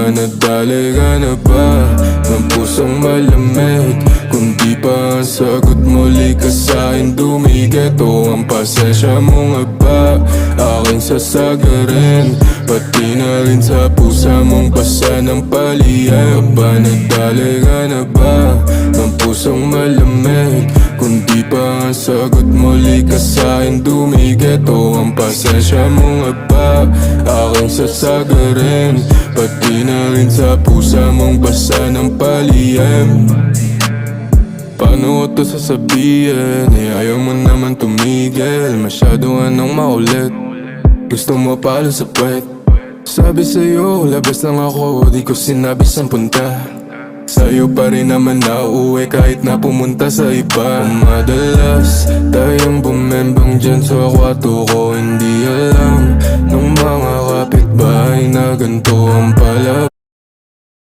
ba nadali ka na ba ng pusong malamig? Kung di pa ang sagot muli ka sa'kin dumigit, o ang pasensya mo nga ba aking sasagarin? Pati na rin sa pusa mong basa ng palihim. Ba nagdali ka na ba ng pusong malamig? Kung di pa ang sagot muli ka sa'kin dumigit, o ang pasensya mo nga ba aking sasagarin? Pati na rin sa pusa mong basa ng palihim. Paano ko to sasabihin? Ayaw mo naman tumigil. Masyado ka nang maulit. Gusto mo palo sa puwet. Sabi sa'yo, labas lang ako. Di ko sinabi saan punta. Sa'yo pa rin naman nauuwi kahit na pumunta sa iba. Madalas tayong bumembang dyan sa kwarto ko. Hindi alam ng mga kapitbahay na ganito ang palabas.